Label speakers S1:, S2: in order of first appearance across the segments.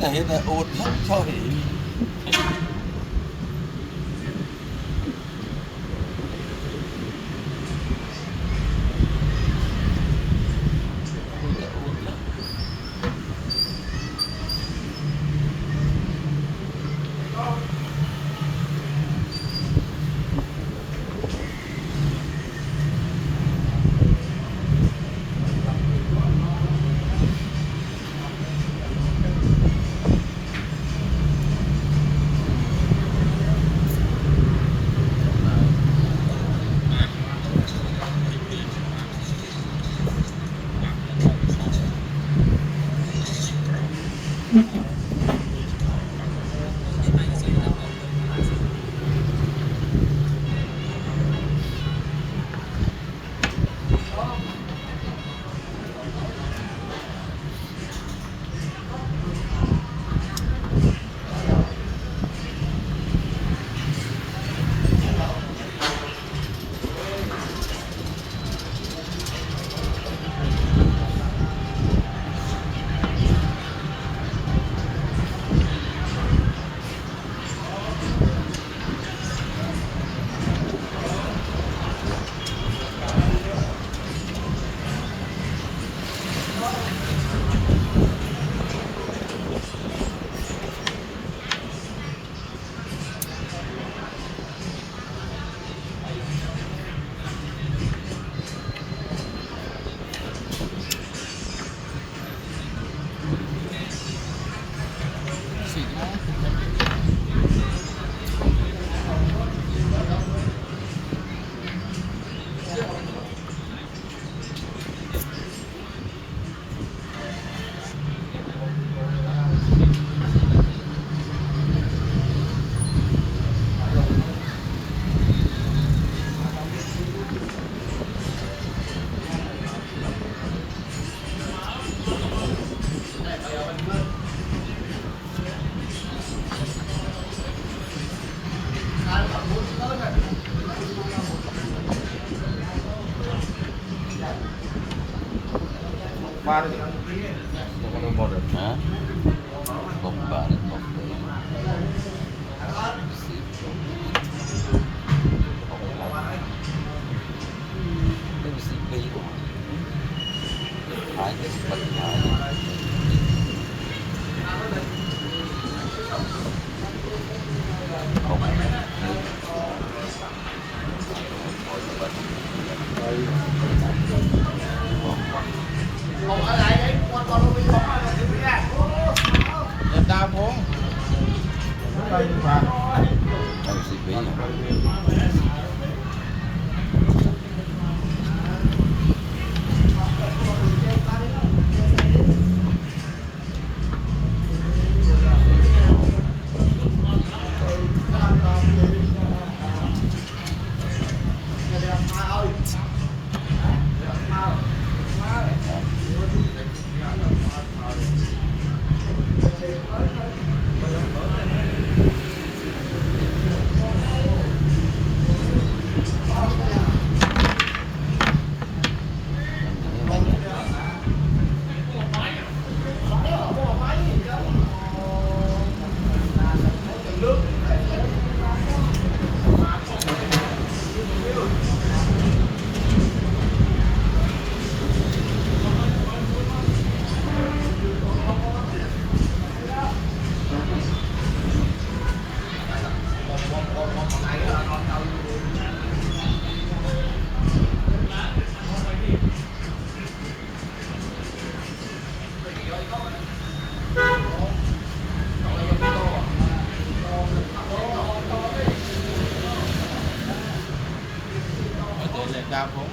S1: Này là ột hết cho hỉ.
S2: Ba đi. Một rồi.
S1: Hả? Một ba đến một. Cái CP của hai cái bật lại.
S3: Còn ở lại đấy, con luôn đi bóng là đi ra.
S2: Em đau phố. Đây mà.
S1: Đây CP.
S2: đa vốn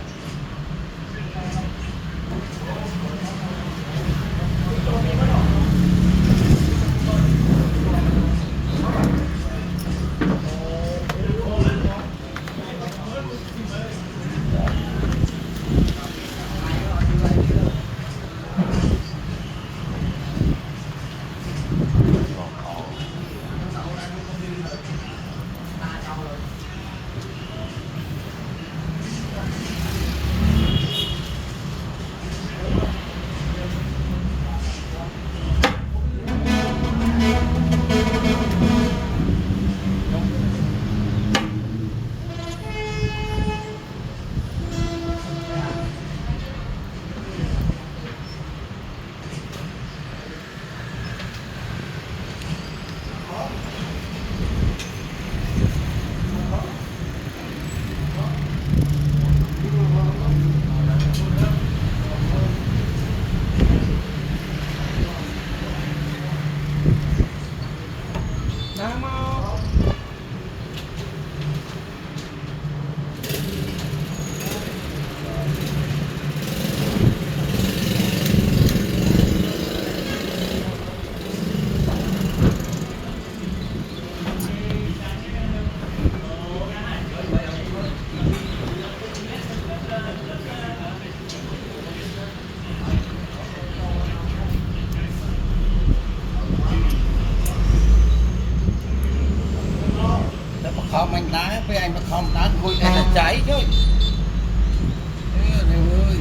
S1: không anh đá với anh mà không đá vui này là cháy chứ. Ê, này ơi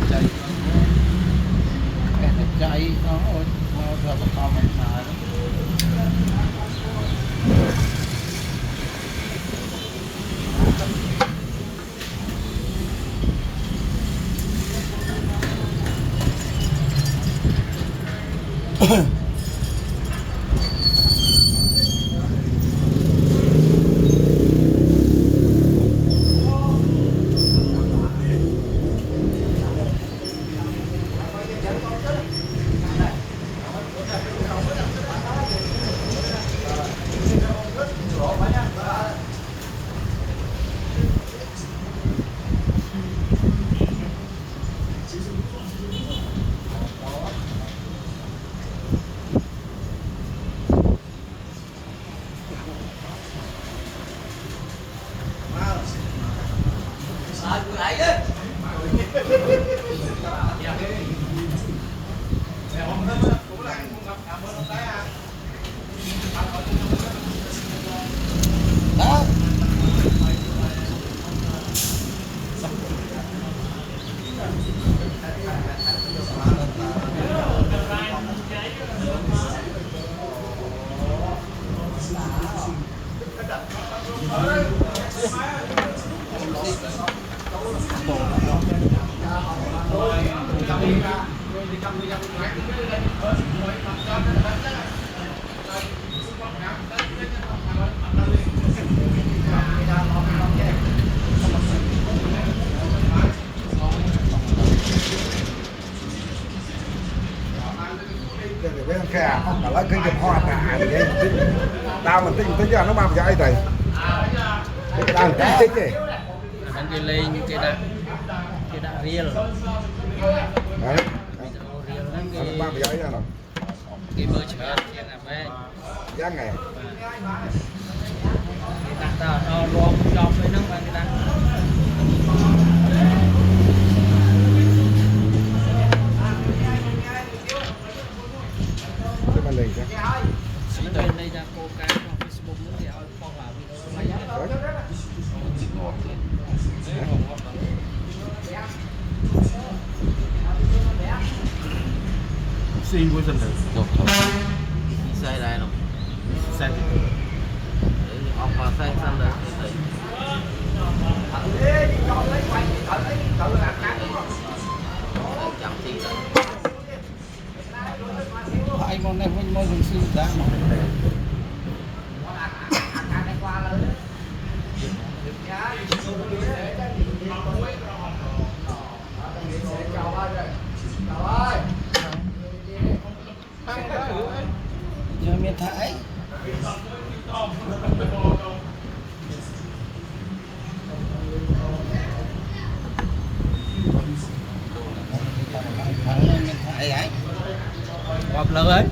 S1: cháy cái là cháy nó rồi mà không anh đá đó.
S4: Cái khe không cả lấy cái chụp hoa cả thì cái tao mình tính cho nó bao cái này cái đang tích gì
S1: Anh cái lên cái đã riêng
S4: đấy
S1: riêng
S4: nó bao cái ra nào
S1: cái bơ chả cái là bé
S4: giá ngày
S1: ta nó luôn trong với nó bạn ta
S4: cái bên này chứ
S1: bên đây ra cô cái Facebook nữa thì phong vào video
S2: xin vui dân
S1: được sai đây nào
S2: sai
S1: ông vào sai sang đây chẳng gì anh mong này mình mong sư ra mà chưa miền Thái thằng mình phải ấy
S3: Họp lớn ấy.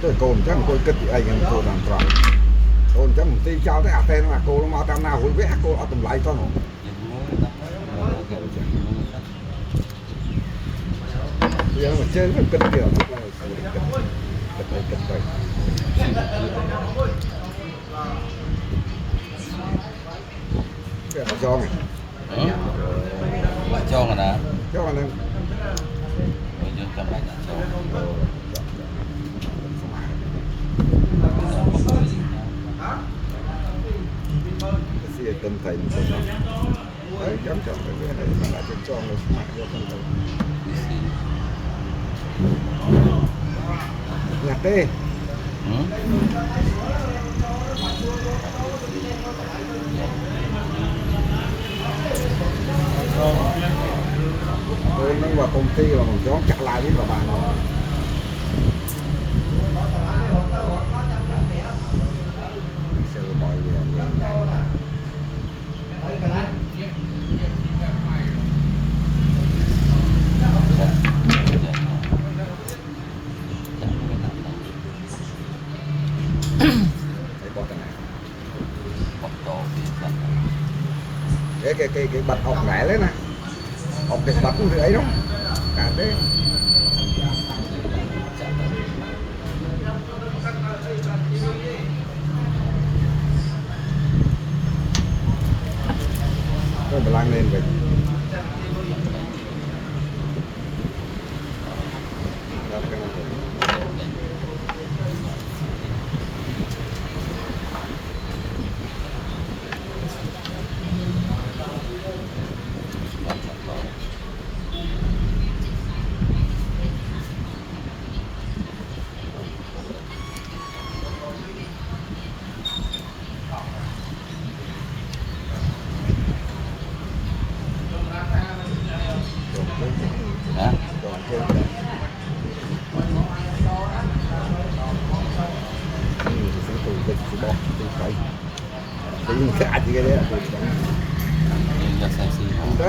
S4: Cái cồn chắc cô cất gì anh cô làm tròn cồn chắc một tí cháu thế à tên mà cô nó mau tam nào hối vẽ cô ở tầm lại cho nó bây giờ mà chơi nó cất kiểu tức là cất đây cái nó cho này
S1: lại cho mà đã
S4: cho mà nên
S1: bây giờ cầm lại cho
S4: cái gì tâm thầy một số đấy chấm chọn cái này mà lại cho nó smart cho con đầu nhặt đi tôi nó vào công ty là mình chó chặt lại biết là bạn rồi sơ bòi về cái bạch học lẻ đấy nè học cái bạch cũng ấy đúng cả đấy rồi mà lang lên vậy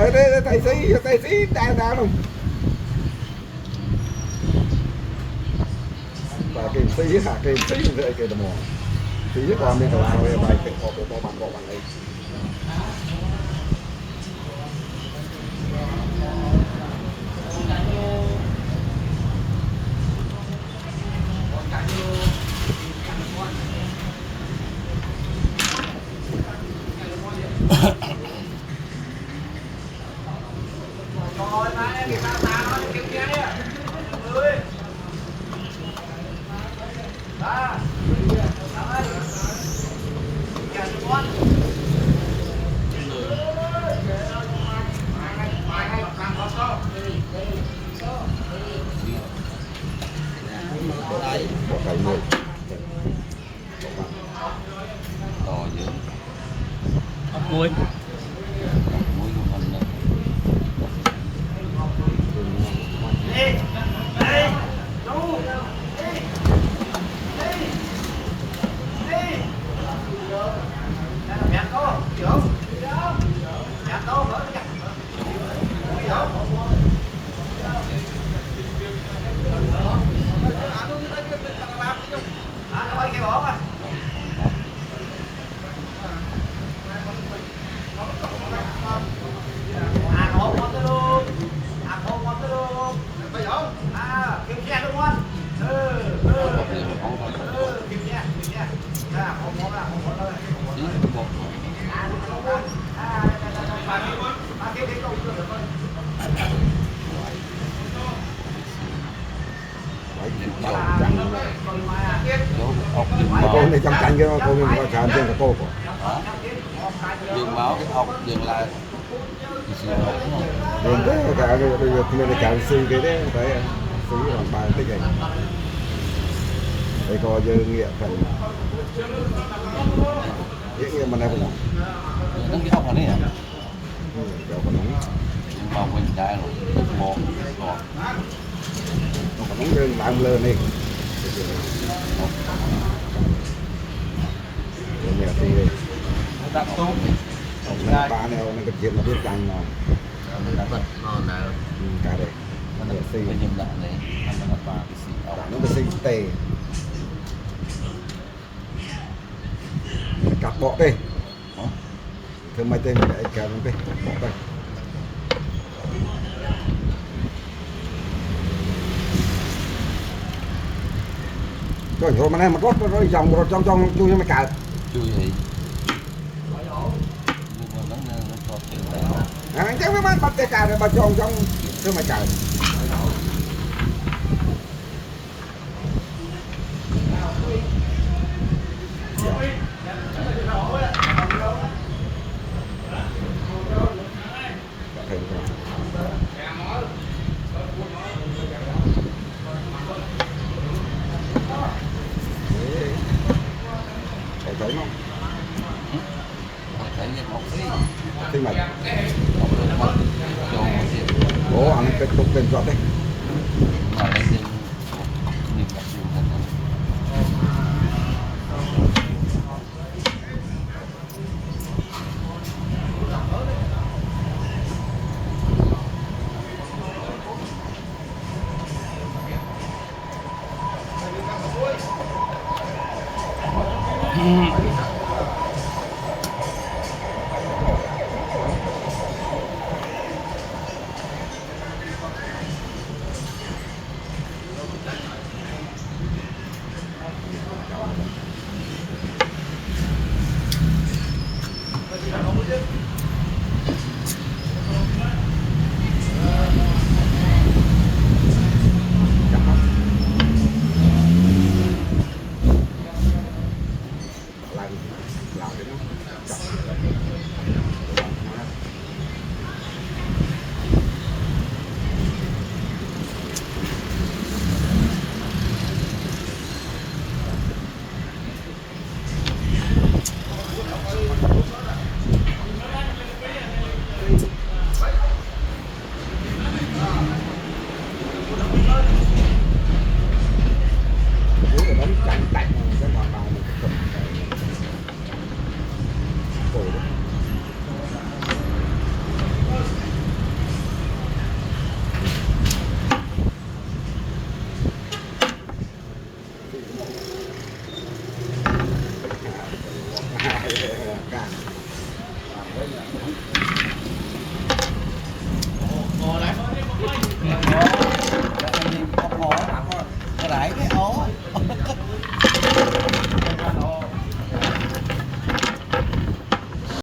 S1: hả
S4: đấy thầy sĩ đang không và cái sĩ hả cái sĩ vậy cái đồng hồ sĩ còn bên đầu về bài cái họ bằng ấy bỏ thầy ngồi
S1: to dữ
S3: Muối.
S1: muối của mình nữa
S4: cô này trong cạnh kia cô mình có chạm trên cái cô của
S1: đường máu cái ốc đường là
S4: Nên thế cả bây giờ mình cả suy cái đấy thấy suy bằng bài tích này đây coi giờ nghĩa phần nghĩa mà này cũng
S1: nó cái ốc này à
S4: kéo còn nóng
S1: màu mình đại rồi một ngọt
S4: nó còn nóng lên làm lơ này nghĩa thì
S3: đặt tốt
S4: ba nèo nó cái chuyện mà biết canh mà
S1: đặt vật ngon nào
S4: cả đấy
S1: nó được xây nhầm lại này nó là ba cái xì ốc
S4: nó bị sinh tê cắt bỏ đi thưa mấy tên để kéo nó đi bỏ đây rồi mà này mà rót rồi dòng rồi trong chui mới cào
S1: chui gì nhưng mà nó có tiền đấy
S4: chắc mấy bắt cái cào rồi bà trong thưa mày cào thấy không?
S1: thấy như một cái
S4: Thì mà
S1: đồ
S4: bố ăn cái cục tiền giọt đấy.
S1: mà lấy tiền nhìn gặp nhiều thật